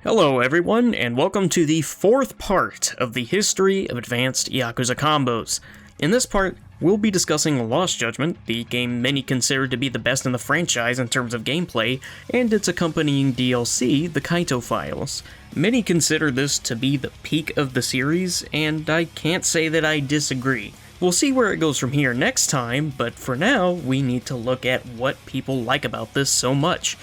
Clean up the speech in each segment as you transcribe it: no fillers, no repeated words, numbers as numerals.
Hello everyone, and welcome to the fourth part of the history of advanced Yakuza combos. In this part, we'll be discussing Lost Judgment, the game many consider to be the best in the franchise in terms of gameplay, and its accompanying DLC, the Kaito Files. Many consider this to be the peak of the series, and I can't say that I disagree. We'll see where it goes from here next time, but for now, we need to look at what people like about this so much.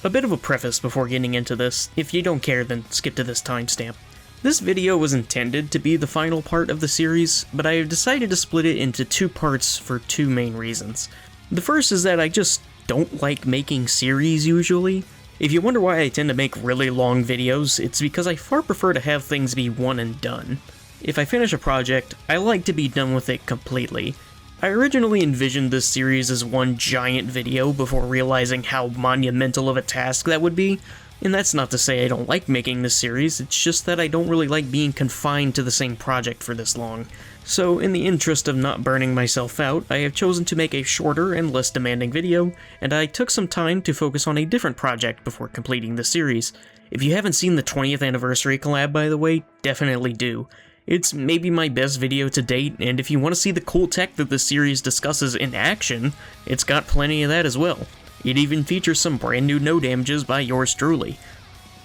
A bit of a preface before getting into this. If you don't care, then skip to this timestamp. This video was intended to be the final part of the series, but I have decided to split it into two parts for two main reasons. The first is that I just don't like making series usually. If you wonder why I tend to make really long videos, it's because I far prefer to have things be one and done. If I finish a project, I like to be done with it completely. I originally envisioned this series as one giant video before realizing how monumental of a task that would be, and that's not to say I don't like making this series, it's just that I don't really like being confined to the same project for this long. So in the interest of not burning myself out, I have chosen to make a shorter and less demanding video, and I took some time to focus on a different project before completing the series. If you haven't seen the 20th anniversary collab, by the way, definitely do. It's maybe my best video to date, and if you want to see the cool tech that the series discusses in action, it's got plenty of that as well. It even features some brand new no damages by yours truly.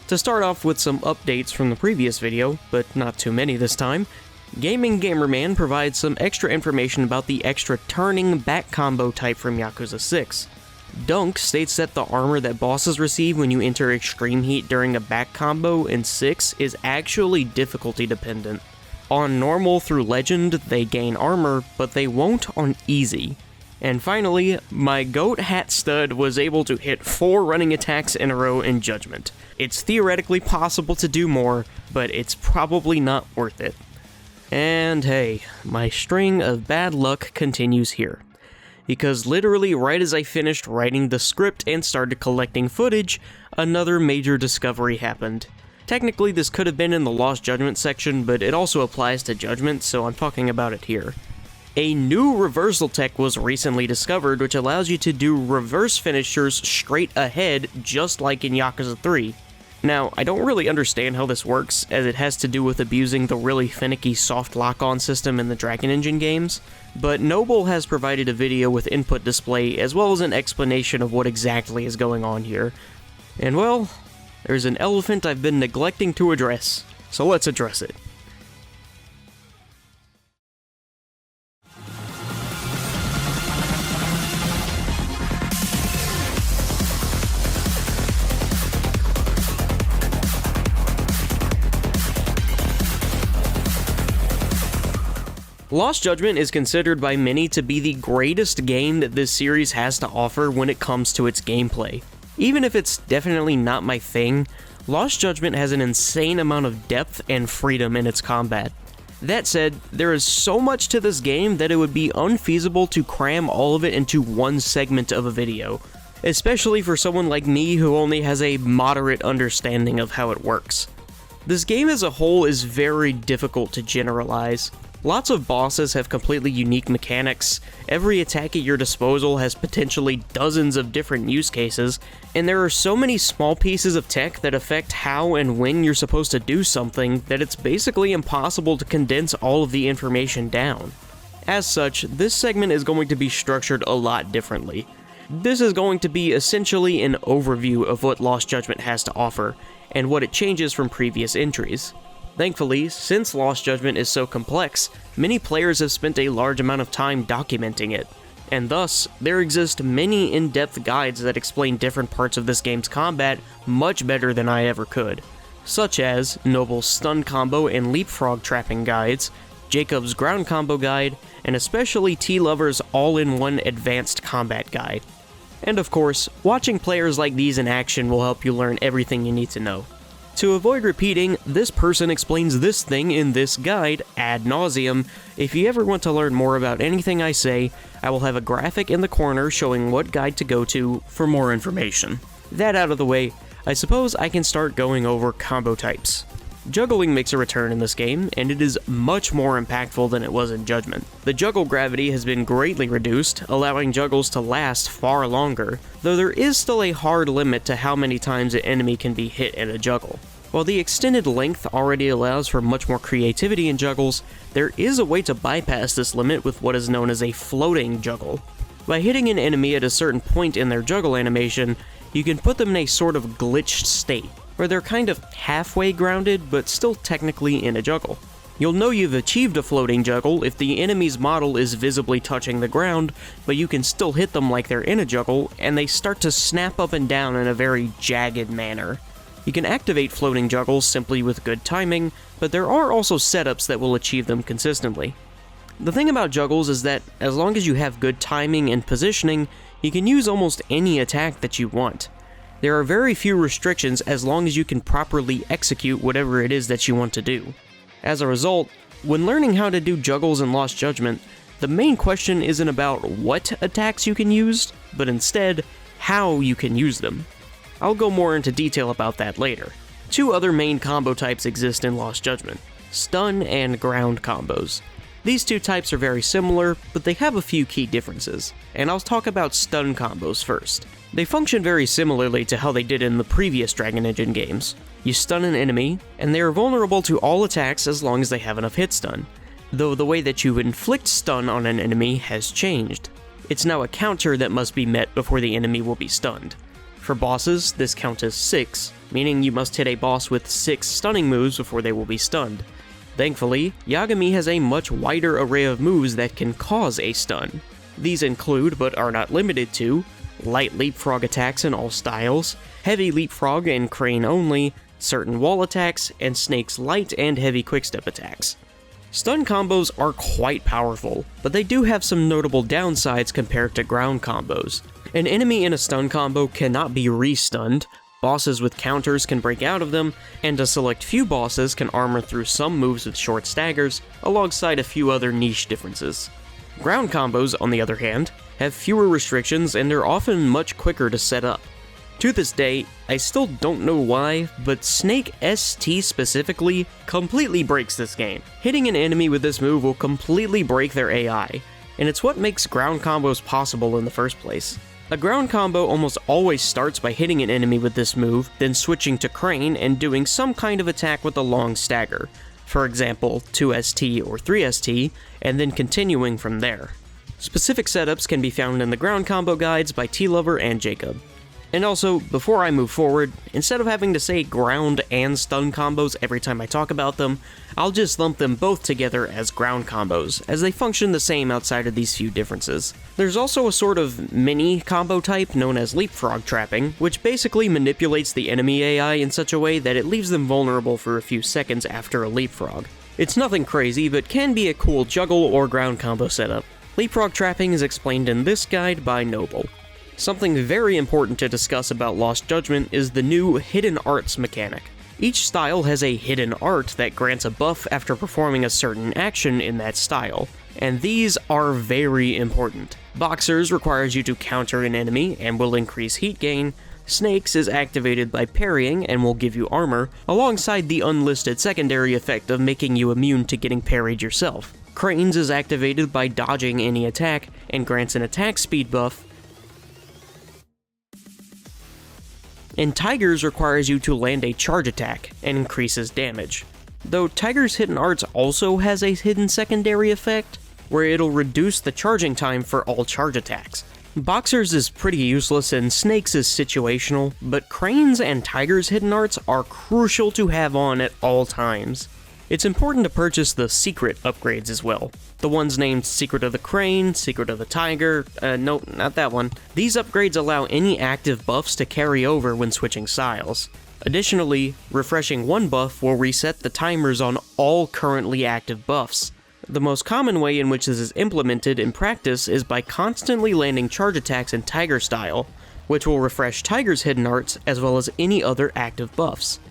To start off with some updates from the previous video, but not too many this time, Gaming Gamerman provides some extra information about the extra turning back combo type from Yakuza 6. Dunk states that the armor that bosses receive when you enter extreme heat during a back combo in 6 is actually difficulty dependent. On normal through legend, they gain armor, but they won't on easy. And finally, my goat hat stud was able to hit 4 running attacks in a row in Judgment. It's theoretically possible to do more, but it's probably not worth it. And hey, my string of bad luck continues here. Because literally right as I finished writing the script and started collecting footage, another major discovery happened. Technically, this could have been in the Lost Judgment section, but it also applies to Judgment, so I'm talking about it here. A new reversal tech was recently discovered, which allows you to do reverse finishers straight ahead, just like in Yakuza 3. Now, I don't really understand how this works, as it has to do with abusing the really finicky soft lock-on system in the Dragon Engine games, but Noble has provided a video with input display, as well as an explanation of what exactly is going on here. And well, there's an elephant I've been neglecting to address, so let's address it. Lost Judgment is considered by many to be the greatest game that this series has to offer when it comes to its gameplay. Even if it's definitely not my thing, Lost Judgment has an insane amount of depth and freedom in its combat. That said, there is so much to this game that it would be unfeasible to cram all of it into one segment of a video, especially for someone like me who only has a moderate understanding of how it works. This game as a whole is very difficult to generalize. Lots of bosses have completely unique mechanics, every attack at your disposal has potentially dozens of different use cases, and there are so many small pieces of tech that affect how and when you're supposed to do something that it's basically impossible to condense all of the information down. As such, this segment is going to be structured a lot differently. This is going to be essentially an overview of what Lost Judgment has to offer, and what it changes from previous entries. Thankfully, since Lost Judgment is so complex, many players have spent a large amount of time documenting it, and thus, there exist many in-depth guides that explain different parts of this game's combat much better than I ever could, such as Noble's stun combo and leapfrog trapping guides, Jacob's ground combo guide, and especially T-Lover's all-in-one advanced combat guide. And of course, watching players like these in action will help you learn everything you need to know. To avoid repeating, this person explains this thing in this guide ad nauseum. If you ever want to learn more about anything I say, I will have a graphic in the corner showing what guide to go to for more information. That out of the way, I suppose I can start going over combo types. Juggling makes a return in this game, and it is much more impactful than it was in Judgment. The juggle gravity has been greatly reduced, allowing juggles to last far longer, though there is still a hard limit to how many times an enemy can be hit in a juggle. While the extended length already allows for much more creativity in juggles, there is a way to bypass this limit with what is known as a floating juggle. By hitting an enemy at a certain point in their juggle animation, you can put them in a sort of glitched state, where they're kind of halfway grounded but still technically in a juggle. You'll know you've achieved a floating juggle if the enemy's model is visibly touching the ground, but you can still hit them like they're in a juggle, and they start to snap up and down in a very jagged manner. You can activate floating juggles simply with good timing, but there are also setups that will achieve them consistently. The thing about juggles is that as long as you have good timing and positioning, you can use almost any attack that you want. There are very few restrictions as long as you can properly execute whatever it is that you want to do. As a result, when learning how to do juggles in Lost Judgment, the main question isn't about what attacks you can use, but instead, how you can use them. I'll go more into detail about that later. Two other main combo types exist in Lost Judgment: stun and ground combos. These two types are very similar, but they have a few key differences, and I'll talk about stun combos first. They function very similarly to how they did in the previous Dragon Engine games. You stun an enemy, and they are vulnerable to all attacks as long as they have enough hit stun, though the way that you inflict stun on an enemy has changed. It's now a counter that must be met before the enemy will be stunned. For bosses, this count is 6, meaning you must hit a boss with 6 stunning moves before they will be stunned. Thankfully, Yagami has a much wider array of moves that can cause a stun. These include, but are not limited to, light leapfrog attacks in all styles, heavy leapfrog and crane only, certain wall attacks, and Snake's light and heavy quickstep attacks. Stun combos are quite powerful, but they do have some notable downsides compared to ground combos. An enemy in a stun combo cannot be re-stunned, bosses with counters can break out of them, and a select few bosses can armor through some moves with short staggers, alongside a few other niche differences. Ground combos, on the other hand, have fewer restrictions and they're often much quicker to set up. To this day, I still don't know why, but Snake ST specifically completely breaks this game. Hitting an enemy with this move will completely break their AI, and it's what makes ground combos possible in the first place. A ground combo almost always starts by hitting an enemy with this move, then switching to crane and doing some kind of attack with a long stagger, for example 2ST or 3ST, and then continuing from there. Specific setups can be found in the ground combo guides by T-Lover and Jacob. And also, before I move forward, instead of having to say ground and stun combos every time I talk about them, I'll just lump them both together as ground combos, as they function the same outside of these few differences. There's also a sort of mini combo type known as leapfrog trapping, which basically manipulates the enemy AI in such a way that it leaves them vulnerable for a few seconds after a leapfrog. It's nothing crazy, but can be a cool juggle or ground combo setup. Leapfrog trapping is explained in this guide by Noble. Something very important to discuss about Lost Judgment is the new Hidden Arts mechanic. Each style has a hidden art that grants a buff after performing a certain action in that style, and these are very important. Boxers requires you to counter an enemy and will increase heat gain. Snakes is activated by parrying and will give you armor, alongside the unlisted secondary effect of making you immune to getting parried yourself. Cranes is activated by dodging any attack and grants an attack speed buff. And Tigers requires you to land a charge attack and increases damage. Though Tiger's Hidden Arts also has a hidden secondary effect, where it'll reduce the charging time for all charge attacks. Boxers is pretty useless and Snakes is situational, but Cranes and Tiger's Hidden Arts are crucial to have on at all times. It's important to purchase the secret upgrades as well. The ones named Secret of the Crane, Secret of the Tiger, nope, not that one. These upgrades allow any active buffs to carry over when switching styles. Additionally, refreshing one buff will reset the timers on all currently active buffs. The most common way in which this is implemented in practice is by constantly landing charge attacks in Tiger style, which will refresh Tiger's Hidden Arts as well as any other active buffs.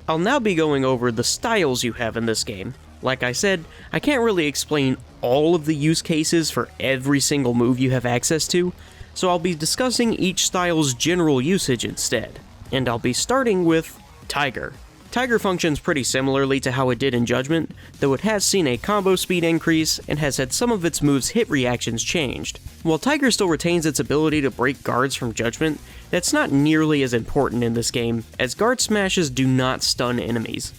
I'll now be going over the styles you have in this game. Like I said, I can't really explain all of the use cases for every single move you have access to, so I'll be discussing each style's general usage instead. And I'll be starting with Tiger. Tiger functions pretty similarly to how it did in Judgment, though it has seen a combo speed increase and has had some of its moves' hit reactions changed. While Tiger still retains its ability to break guards from Judgment, that's not nearly as important in this game, as guard smashes do not stun enemies.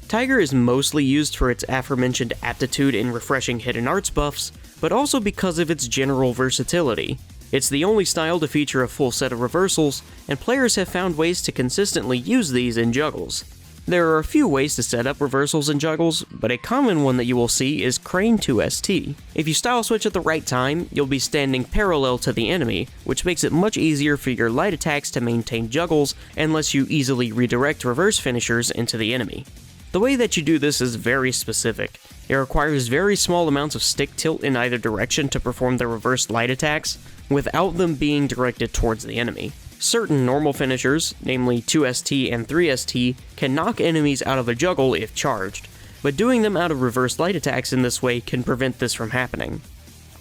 Tiger is mostly used for its aforementioned aptitude in refreshing hidden arts buffs, but also because of its general versatility. It's the only style to feature a full set of reversals, and players have found ways to consistently use these in juggles. There are a few ways to set up reversals in juggles, but a common one that you will see is Crane 2ST. If you style switch at the right time, you'll be standing parallel to the enemy, which makes it much easier for your light attacks to maintain juggles and lets you easily redirect reverse finishers into the enemy. The way that you do this is very specific. It requires very small amounts of stick tilt in either direction to perform the reverse light attacks, without them being directed towards the enemy. Certain normal finishers, namely 2ST and 3ST, can knock enemies out of a juggle if charged, but doing them out of reverse light attacks in this way can prevent this from happening.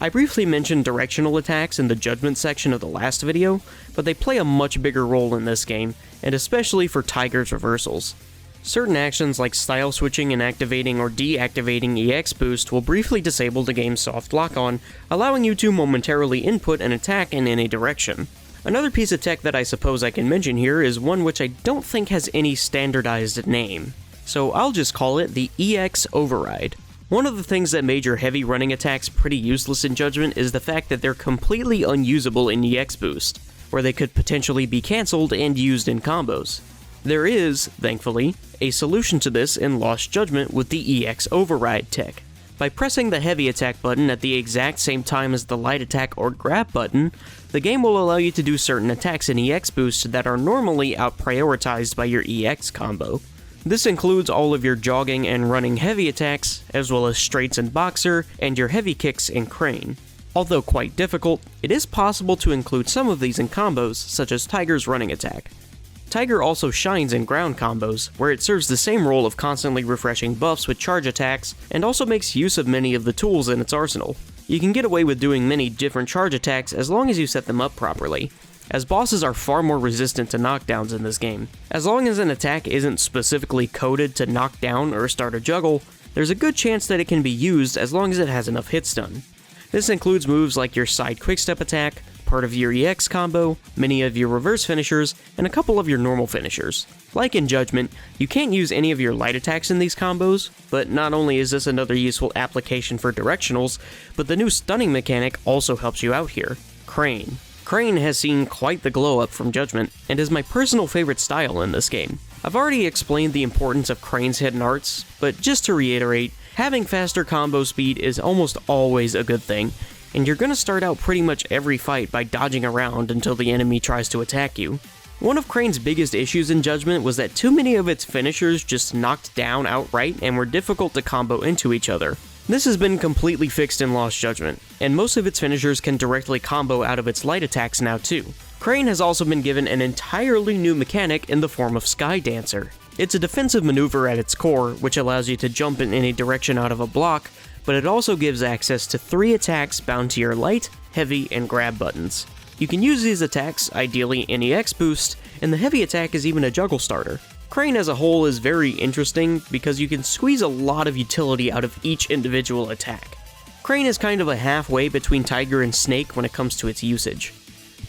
I briefly mentioned directional attacks in the Judgment section of the last video, but they play a much bigger role in this game, and especially for Tiger's reversals. Certain actions like style switching and activating or deactivating EX boost will briefly disable the game's soft lock-on, allowing you to momentarily input an attack in any direction. Another piece of tech that I suppose I can mention here is one which I don't think has any standardized name, so I'll just call it the EX Override. One of the things that made your heavy running attacks pretty useless in Judgment is the fact that they're completely unusable in EX Boost, where they could potentially be cancelled and used in combos. There is, thankfully, a solution to this in Lost Judgment with the EX Override tech. By pressing the heavy attack button at the exact same time as the light attack or grab button, the game will allow you to do certain attacks in EX Boost that are normally out-prioritized by your EX combo. This includes all of your jogging and running heavy attacks, as well as straights and boxer, and your heavy kicks and crane. Although quite difficult, it is possible to include some of these in combos, such as Tiger's running attack. Tiger also shines in ground combos, where it serves the same role of constantly refreshing buffs with charge attacks, and also makes use of many of the tools in its arsenal. You can get away with doing many different charge attacks as long as you set them up properly, as bosses are far more resistant to knockdowns in this game. As long as an attack isn't specifically coded to knock down or start a juggle, there's a good chance that it can be used as long as it has enough hits done. This includes moves like your side quickstep attack, part of your EX combo, many of your reverse finishers, and a couple of your normal finishers. Like in Judgment, you can't use any of your light attacks in these combos, but not only is this another useful application for directionals, but the new stunning mechanic also helps you out here, Crane. Crane has seen quite the glow up from Judgment, and is my personal favorite style in this game. I've already explained the importance of Crane's hidden arts, but just to reiterate, having faster combo speed is almost always a good thing, and you're gonna start out pretty much every fight by dodging around until the enemy tries to attack you. One of Crane's biggest issues in Judgment was that too many of its finishers just knocked down outright and were difficult to combo into each other. This has been completely fixed in Lost Judgment, and most of its finishers can directly combo out of its light attacks now too. Crane has also been given an entirely new mechanic in the form of Sky Dancer. It's a defensive maneuver at its core, which allows you to jump in any direction out of a block, but it also gives access to 3 attacks bound to your light, heavy, and grab buttons. You can use these attacks, ideally in EX Boost, and the heavy attack is even a juggle starter. Crane as a whole is very interesting because you can squeeze a lot of utility out of each individual attack. Crane is kind of a halfway between Tiger and Snake when it comes to its usage.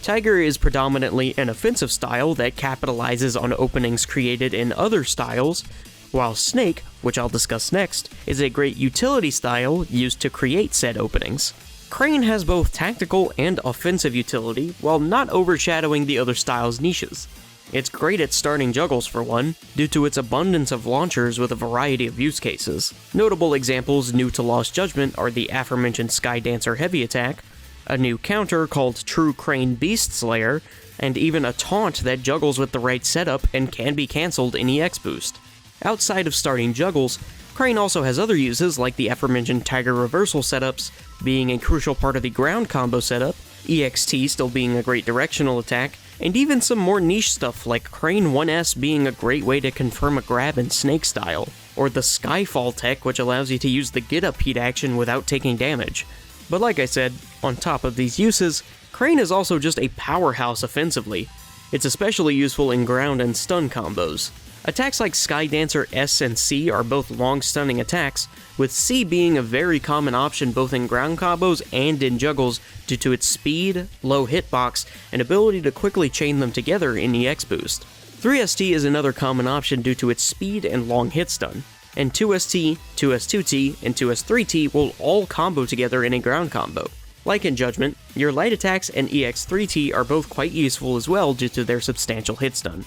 Tiger is predominantly an offensive style that capitalizes on openings created in other styles, while Snake, which I'll discuss next, is a great utility style used to create said openings. Crane has both tactical and offensive utility, while not overshadowing the other style's niches. It's great at starting juggles for one, due to its abundance of launchers with a variety of use cases. Notable examples new to Lost Judgment are the aforementioned Sky Dancer heavy attack, a new counter called True Crane Beast Slayer, and even a taunt that juggles with the right setup and can be cancelled in EX Boost. Outside of starting juggles, Crane also has other uses like the aforementioned Tiger reversal setups, being a crucial part of the ground combo setup, EXT still being a great directional attack, and even some more niche stuff like Crane 1S being a great way to confirm a grab in Snake style, or the Skyfall tech which allows you to use the get up heat action without taking damage. But like I said, on top of these uses, Crane is also just a powerhouse offensively. It's especially useful in ground and stun combos. Attacks like Sky Dancer S and C are both long stunning attacks, with C being a very common option both in ground combos and in juggles due to its speed, low hitbox, and ability to quickly chain them together in EX boost. 3ST is another common option due to its speed and long hit stun, and 2ST, 2S2T, and 2S3T will all combo together in a ground combo. Like in Judgment, your light attacks and EX3T are both quite useful as well due to their substantial hit stun.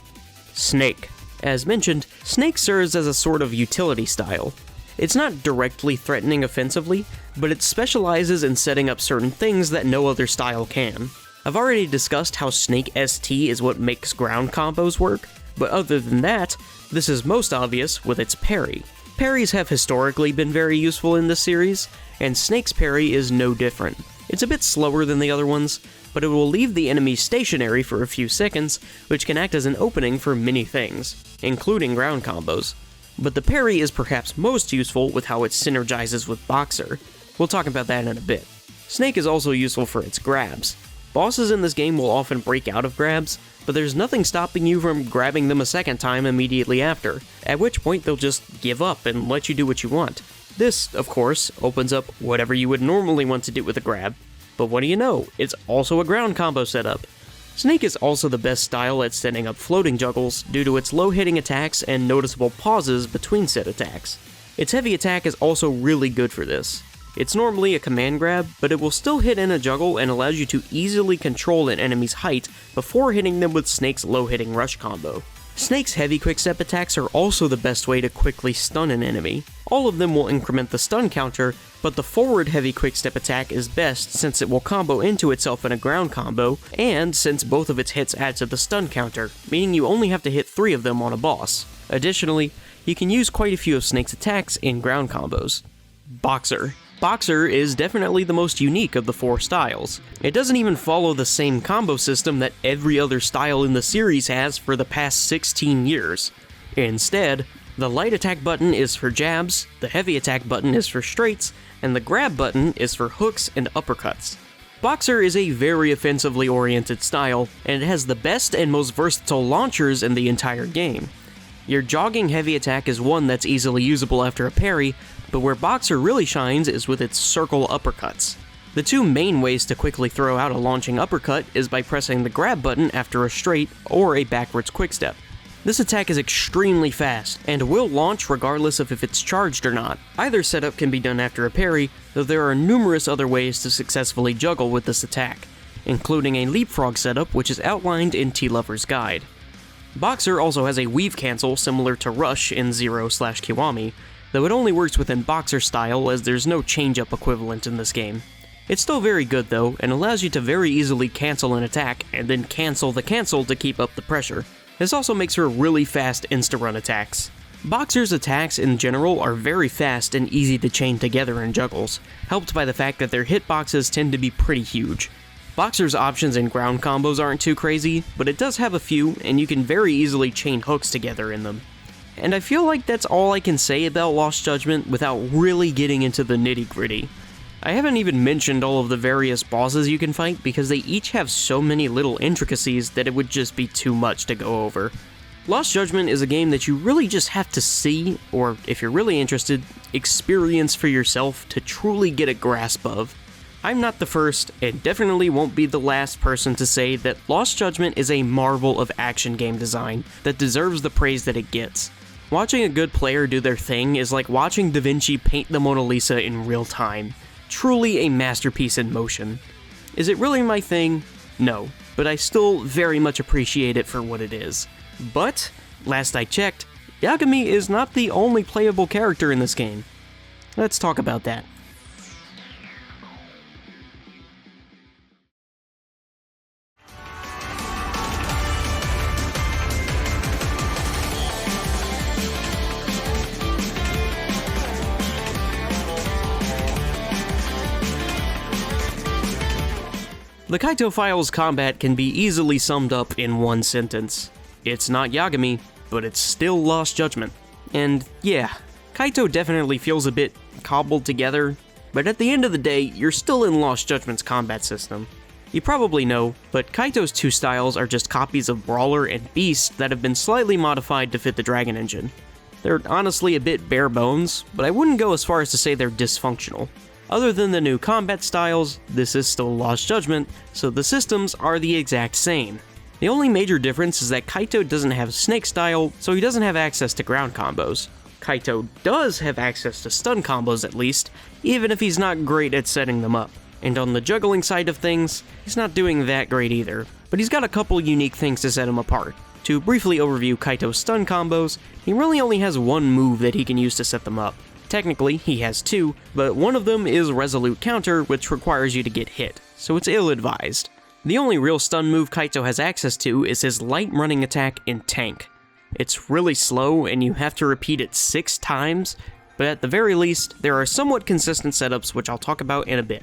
Snake. As mentioned, Snake serves as a sort of utility style. It's not directly threatening offensively, but it specializes in setting up certain things that no other style can. I've already discussed how Snake ST is what makes ground combos work, but other than that, this is most obvious with its parry. Parries have historically been very useful in this series, and Snake's parry is no different. It's a bit slower than the other ones, but it will leave the enemy stationary for a few seconds, which can act as an opening for many things, including ground combos. But the parry is perhaps most useful with how it synergizes with Boxer. We'll talk about that in a bit. Snake is also useful for its grabs. Bosses in this game will often break out of grabs, but there's nothing stopping you from grabbing them a second time immediately after, at which point they'll just give up and let you do what you want. This, of course, opens up whatever you would normally want to do with a grab, but what do you know, it's also a ground combo setup. Snake is also the best style at setting up floating juggles due to its low hitting attacks and noticeable pauses between set attacks. Its heavy attack is also really good for this. It's normally a command grab, but it will still hit in a juggle and allows you to easily control an enemy's height before hitting them with Snake's low hitting rush combo. Snake's heavy quickstep attacks are also the best way to quickly stun an enemy. All of them will increment the stun counter, but the forward heavy quickstep attack is best since it will combo into itself in a ground combo, and since both of its hits add to the stun counter, meaning you only have to hit 3 of them on a boss. Additionally, you can use quite a few of Snake's attacks in ground combos. Boxer. Boxer is definitely the most unique of the 4 styles. It doesn't even follow the same combo system that every other style in the series has for the past 16 years. Instead, the light attack button is for jabs, the heavy attack button is for straights, and the grab button is for hooks and uppercuts. Boxer is a very offensively oriented style, and it has the best and most versatile launchers in the entire game. Your jogging heavy attack is one that's easily usable after a parry, but where Boxer really shines is with its circle uppercuts. The 2 main ways to quickly throw out a launching uppercut is by pressing the grab button after a straight or a backwards quickstep. This attack is extremely fast, and will launch regardless of if it's charged or not. Either setup can be done after a parry, though there are numerous other ways to successfully juggle with this attack, including a leapfrog setup which is outlined in T-Lover's Guide. Boxer also has a weave cancel similar to Rush in Zero/Kiwami, though it only works within Boxer style as there's no change-up equivalent in this game. It's still very good though, and allows you to very easily cancel an attack, and then cancel the cancel to keep up the pressure. This also makes for really fast insta-run attacks. Boxer's attacks in general are very fast and easy to chain together in juggles, helped by the fact that their hitboxes tend to be pretty huge. Boxer's options in ground combos aren't too crazy, but it does have a few, and you can very easily chain hooks together in them. And I feel like that's all I can say about Lost Judgment without really getting into the nitty-gritty. I haven't even mentioned all of the various bosses you can fight because they each have so many little intricacies that it would just be too much to go over. Lost Judgment is a game that you really just have to see, or if you're really interested, experience for yourself to truly get a grasp of. I'm not the first, and definitely won't be the last person to say that Lost Judgment is a marvel of action game design that deserves the praise that it gets. Watching a good player do their thing is like watching Da Vinci paint the Mona Lisa in real time. Truly a masterpiece in motion. Is it really my thing? No, but I still very much appreciate it for what it is. But, last I checked, Yagami is not the only playable character in this game. Let's talk about that. The Kaito Files combat can be easily summed up in one sentence. It's not Yagami, but it's still Lost Judgment. And yeah, Kaito definitely feels a bit cobbled together, but at the end of the day, you're still in Lost Judgment's combat system. You probably know, but Kaito's two styles are just copies of Brawler and Beast that have been slightly modified to fit the Dragon engine. They're honestly a bit bare bones, but I wouldn't go as far as to say they're dysfunctional. Other than the new combat styles, this is still Lost Judgment, so the systems are the exact same. The only major difference is that Kaito doesn't have Snake style, so he doesn't have access to ground combos. Kaito does have access to stun combos at least, even if he's not great at setting them up. And on the juggling side of things, he's not doing that great either, but he's got a couple unique things to set him apart. To briefly overview Kaito's stun combos, he really only has one move that he can use to set them up. Technically, he has two, but one of them is Resolute Counter, which requires you to get hit, so it's ill-advised. The only real stun move Kaito has access to is his light running attack in Tank. It's really slow, and you have to repeat it 6 times, but at the very least, there are somewhat consistent setups which I'll talk about in a bit.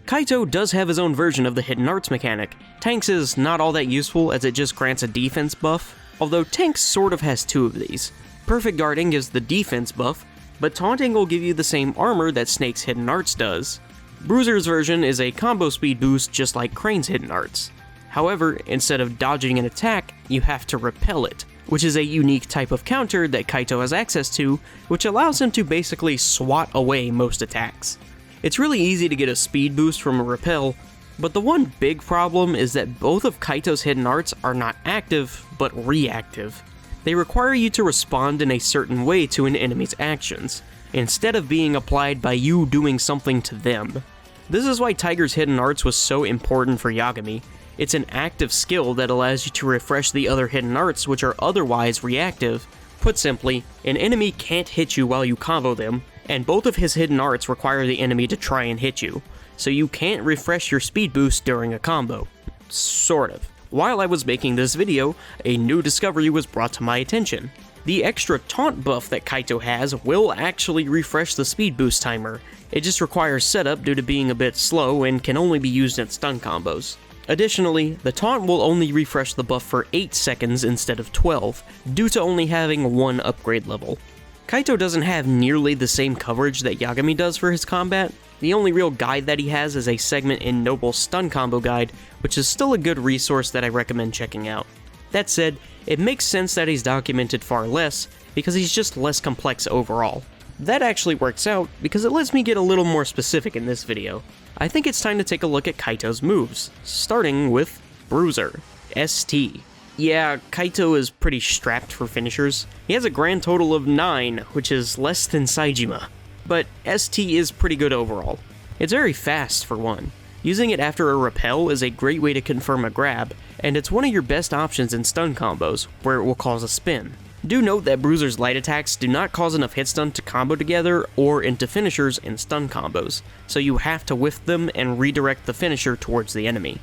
Kaito does have his own version of the Hidden Arts mechanic. Tank's is not all that useful as it just grants a defense buff, although Tank sort of has 2 of these. Perfect Guarding gives the defense buff, but Taunting will give you the same armor that Snake's Hidden Arts does. Bruiser's version is a combo speed boost just like Crane's Hidden Arts. However, instead of dodging an attack, you have to repel it, which is a unique type of counter that Kaito has access to, which allows him to basically swat away most attacks. It's really easy to get a speed boost from a repel, but the one big problem is that both of Kaito's hidden arts are not active, but reactive. They require you to respond in a certain way to an enemy's actions, instead of being applied by you doing something to them. This is why Tiger's hidden arts was so important for Yagami. It's an active skill that allows you to refresh the other hidden arts which are otherwise reactive. Put simply, an enemy can't hit you while you combo them, and both of his hidden arts require the enemy to try and hit you, so you can't refresh your speed boost during a combo. Sort of. While I was making this video, a new discovery was brought to my attention. The extra taunt buff that Kaito has will actually refresh the speed boost timer. It just requires setup due to being a bit slow and can only be used in stun combos. Additionally, the taunt will only refresh the buff for 8 seconds instead of 12, due to only having 1 upgrade level. Kaito doesn't have nearly the same coverage that Yagami does for his combat. The only real guide that he has is a segment in Noble's Stun Combo Guide, which is still a good resource that I recommend checking out. That said, it makes sense that he's documented far less, because he's just less complex overall. That actually works out, because it lets me get a little more specific in this video. I think it's time to take a look at Kaito's moves, starting with Bruiser, ST. Yeah, Kaito is pretty strapped for finishers. He has a grand total of 9, which is less than Saejima. But ST is pretty good overall. It's very fast for one. Using it after a repel is a great way to confirm a grab, and it's one of your best options in stun combos, where it will cause a spin. Do note that Bruiser's light attacks do not cause enough hit stun to combo together or into finishers in stun combos, so you have to whiff them and redirect the finisher towards the enemy.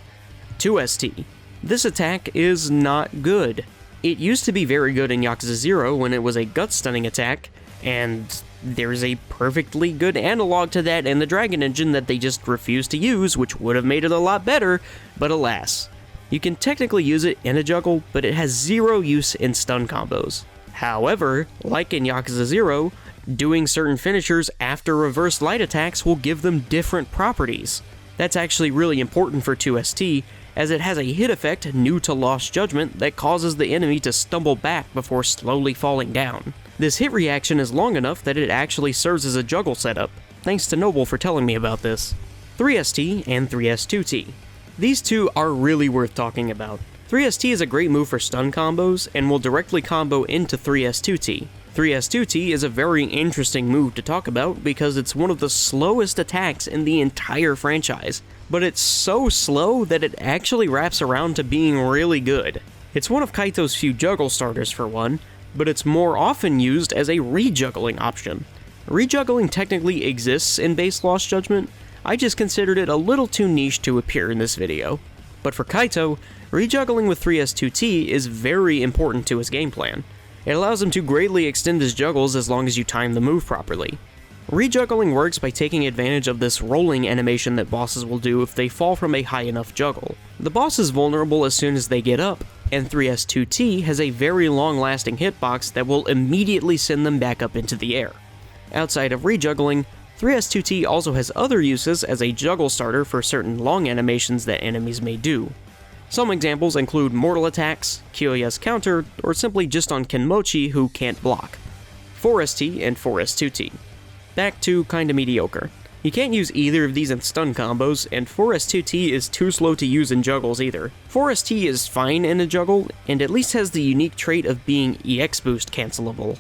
2ST. This attack is not good. It used to be very good in Yakuza 0 when it was a gut stunning attack, and there's a perfectly good analog to that in the Dragon engine that they just refused to use, which would have made it a lot better, but alas. You can technically use it in a juggle, but it has 0 use in stun combos. However, like in Yakuza 0, doing certain finishers after reverse light attacks will give them different properties. That's actually really important for 2ST, as it has a hit effect new to Lost Judgment that causes the enemy to stumble back before slowly falling down. This hit reaction is long enough that it actually serves as a juggle setup. Thanks to Noble for telling me about this. 3ST and 3S2T. These two are really worth talking about. 3ST is a great move for stun combos and will directly combo into 3S2T. 3S2T is a very interesting move to talk about because it's one of the slowest attacks in the entire franchise, but it's so slow that it actually wraps around to being really good. It's one of Kaito's few juggle starters for one, but it's more often used as a rejuggling option. Rejuggling technically exists in base Lost Judgment, I just considered it a little too niche to appear in this video. But for Kaito, rejuggling with 3S2T is very important to his game plan. It allows him to greatly extend his juggles as long as you time the move properly. Rejuggling works by taking advantage of this rolling animation that bosses will do if they fall from a high enough juggle. The boss is vulnerable as soon as they get up, and 3S2T has a very long-lasting hitbox that will immediately send them back up into the air. Outside of rejuggling, 3S2T also has other uses as a juggle starter for certain long animations that enemies may do. Some examples include mortal attacks, Kyoya's counter, or simply just on Kenmochi who can't block. 4ST and 4S2T. Back to kinda mediocre. You can't use either of these in stun combos, and 4S2T is too slow to use in juggles either. 4ST is fine in a juggle, and at least has the unique trait of being EX boost cancelable.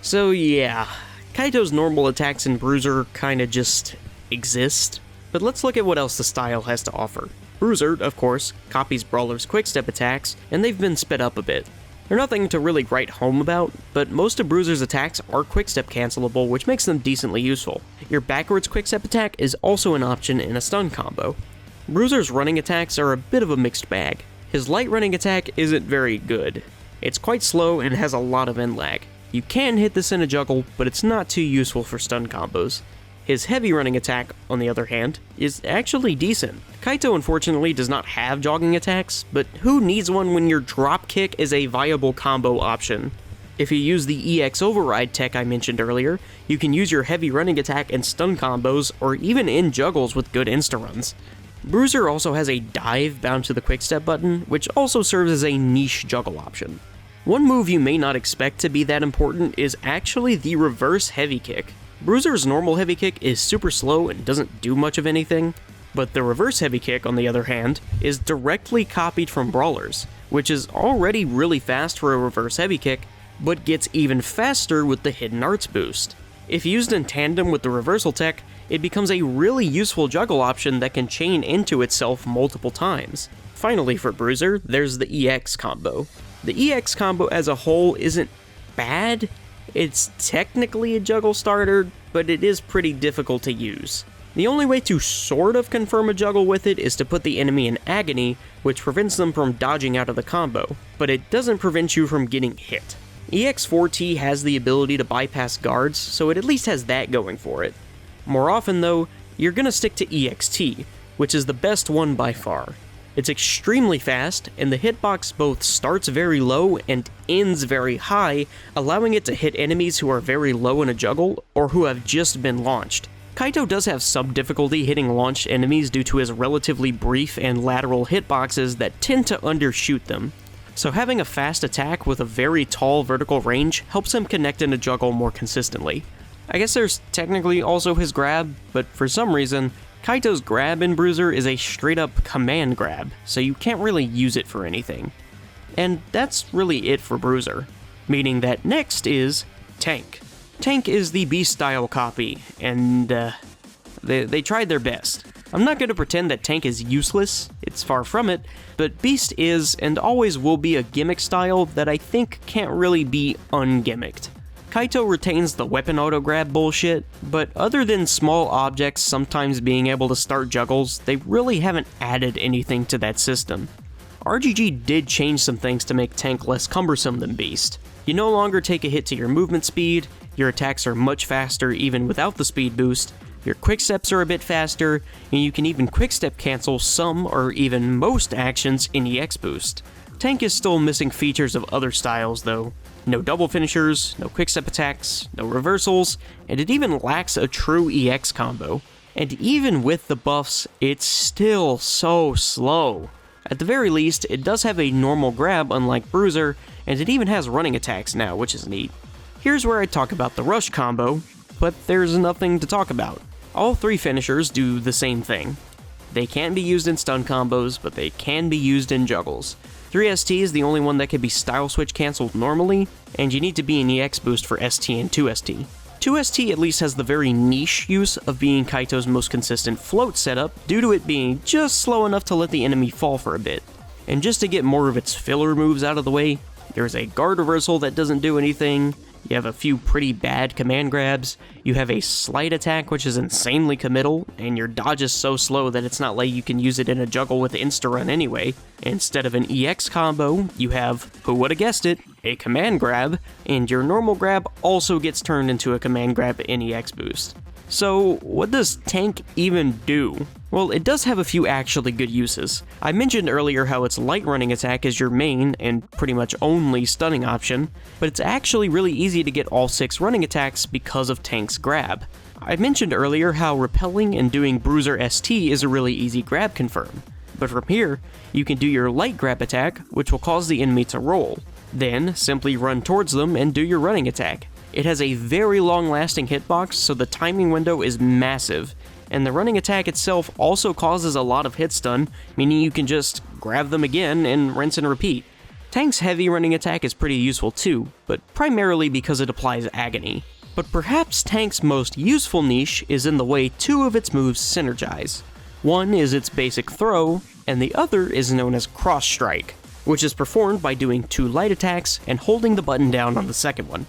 So yeah, Kaito's normal attacks in Bruiser kinda just exist, but let's look at what else the style has to offer. Bruiser, of course, copies Brawler's quickstep attacks, and they've been sped up a bit. They're nothing to really write home about, but most of Bruiser's attacks are quickstep cancelable, which makes them decently useful. Your backwards quickstep attack is also an option in a stun combo. Bruiser's running attacks are a bit of a mixed bag. His light running attack isn't very good. It's quite slow and has a lot of end lag. You can hit this in a juggle, but it's not too useful for stun combos. His heavy running attack, on the other hand, is actually decent. Kaito unfortunately does not have jogging attacks, but who needs one when your drop kick is a viable combo option? If you use the EX override tech I mentioned earlier, you can use your heavy running attack in stun combos or even in juggles with good insta-runs. Bruiser also has a dive bound to the quickstep button, which also serves as a niche juggle option. One move you may not expect to be that important is actually the reverse heavy kick. Bruiser's normal heavy kick is super slow and doesn't do much of anything, but the reverse heavy kick, on the other hand, is directly copied from Brawler's, which is already really fast for a reverse heavy kick, but gets even faster with the Hidden Arts boost. If used in tandem with the reversal tech, it becomes a really useful juggle option that can chain into itself multiple times. Finally for Bruiser, there's the EX combo. The EX combo as a whole isn't bad. It's technically a juggle starter, but it is pretty difficult to use. The only way to sort of confirm a juggle with it is to put the enemy in agony, which prevents them from dodging out of the combo, but it doesn't prevent you from getting hit. EX4T has the ability to bypass guards, so it at least has that going for it. More often though, you're gonna stick to EXT, which is the best one by far. It's extremely fast, and the hitbox both starts very low and ends very high, allowing it to hit enemies who are very low in a juggle, or who have just been launched. Kaito does have some difficulty hitting launched enemies due to his relatively brief and lateral hitboxes that tend to undershoot them. So having a fast attack with a very tall vertical range helps him connect in a juggle more consistently. I guess there's technically also his grab, but for some reason, Kaito's grab in Bruiser is a straight-up command grab, so you can't really use it for anything. And that's really it for Bruiser, meaning that next is Tank. Tank is the Beast-style copy, and they tried their best. I'm not going to pretend that Tank is useless, it's far from it, but Beast is and always will be a gimmick style that I think can't really be ungimmicked. Kaito retains the weapon auto-grab bullshit, but other than small objects sometimes being able to start juggles, they really haven't added anything to that system. RGG did change some things to make Tank less cumbersome than Beast. You no longer take a hit to your movement speed, your attacks are much faster even without the speed boost, your quicksteps are a bit faster, and you can even quickstep cancel some or even most actions in EX boost. Tank is still missing features of other styles though. No double finishers, no quickstep attacks, no reversals, and it even lacks a true EX combo. And even with the buffs, it's still so slow. At the very least, it does have a normal grab unlike Bruiser, and it even has running attacks now, which is neat. Here's where I talk about the rush combo, but there's nothing to talk about. All three finishers do the same thing. They can't be used in stun combos, but they can be used in juggles. 3ST is the only one that can be style switch cancelled normally, and you need to be in EX boost for ST and 2ST. 2ST at least has the very niche use of being Kaito's most consistent float setup due to it being just slow enough to let the enemy fall for a bit. And just to get more of its filler moves out of the way, there's a guard reversal that doesn't do anything, you have a few pretty bad command grabs, you have a slight attack which is insanely committal, and your dodge is so slow that it's not like you can use it in a juggle with insta-run anyway. Instead of an EX combo, you have, who would've guessed it, a command grab, and your normal grab also gets turned into a command grab in EX boost. So, what does tank even do? Well, it does have a few actually good uses. I mentioned earlier how its light running attack is your main, and pretty much only stunning option, but it's actually really easy to get all 6 running attacks because of tank's grab. I mentioned earlier how repelling and doing Bruiser ST is a really easy grab confirm, but from here, you can do your light grab attack, which will cause the enemy to roll. Then, simply run towards them and do your running attack. It has a very long-lasting hitbox, so the timing window is massive, and the running attack itself also causes a lot of hit stun, meaning you can just grab them again and rinse and repeat. Tank's heavy running attack is pretty useful too, but primarily because it applies agony. But perhaps Tank's most useful niche is in the way 2 of its moves synergize. One is its basic throw, and the other is known as cross strike, which is performed by doing 2 light attacks and holding the button down on the second one.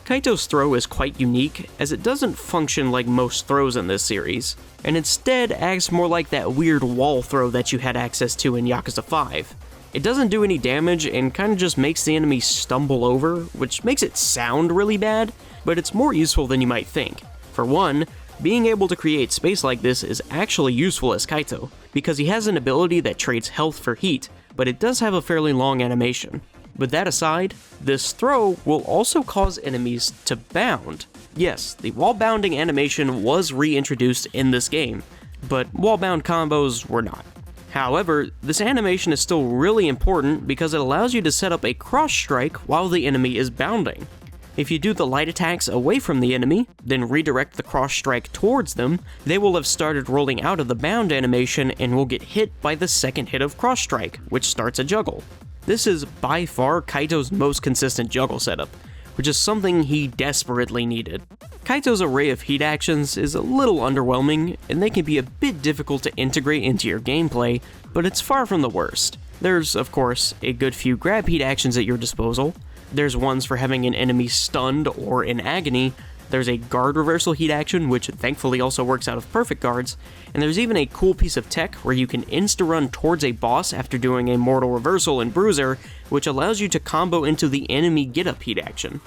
Kaito's throw is quite unique, as it doesn't function like most throws in this series, and instead acts more like that weird wall throw that you had access to in Yakuza 5. It doesn't do any damage and kinda just makes the enemy stumble over, which makes it sound really bad, but it's more useful than you might think. For one, being able to create space like this is actually useful as Kaito, because he has an ability that trades health for heat, but it does have a fairly long animation. With that aside, this throw will also cause enemies to bound. Yes, the wall bounding animation was reintroduced in this game, but wall bound combos were not. However, this animation is still really important because it allows you to set up a cross strike while the enemy is bounding. If you do the light attacks away from the enemy, then redirect the cross strike towards them, they will have started rolling out of the bound animation and will get hit by the second hit of cross strike, which starts a juggle. This is by far Kaito's most consistent juggle setup, which is something he desperately needed. Kaito's array of heat actions is a little underwhelming, and they can be a bit difficult to integrate into your gameplay, but it's far from the worst. There's, of course, a good few grab heat actions at your disposal. There's ones for having an enemy stunned or in agony. There's a guard reversal heat action, which thankfully also works out of perfect guards, and there's even a cool piece of tech where you can insta-run towards a boss after doing a mortal reversal in Bruiser, which allows you to combo into the enemy get-up heat action.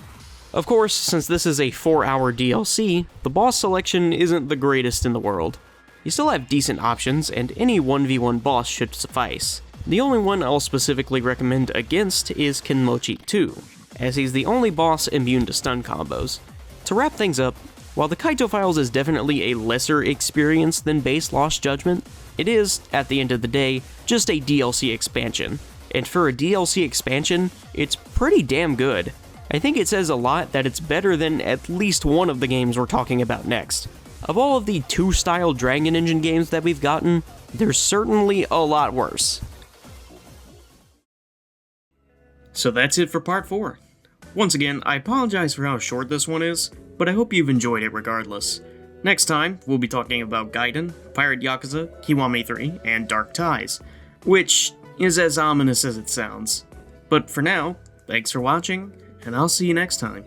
Of course, since this is a 4-hour DLC, the boss selection isn't the greatest in the world. You still have decent options, and any 1v1 boss should suffice. The only one I'll specifically recommend against is Kenmochi 2, as he's the only boss immune to stun combos. To wrap things up, while the Kaito Files is definitely a lesser experience than base Lost Judgment, it is, at the end of the day, just a DLC expansion. And for a DLC expansion, it's pretty damn good. I think it says a lot that it's better than at least one of the games we're talking about next. Of all of the 2-style Dragon Engine games that we've gotten, there's certainly a lot worse. So that's it for part 4. Once again, I apologize for how short this one is, but I hope you've enjoyed it regardless. Next time, we'll be talking about Gaiden, Pirate Yakuza, Kiwami 3, and Dark Ties, which is as ominous as it sounds. But for now, thanks for watching, and I'll see you next time.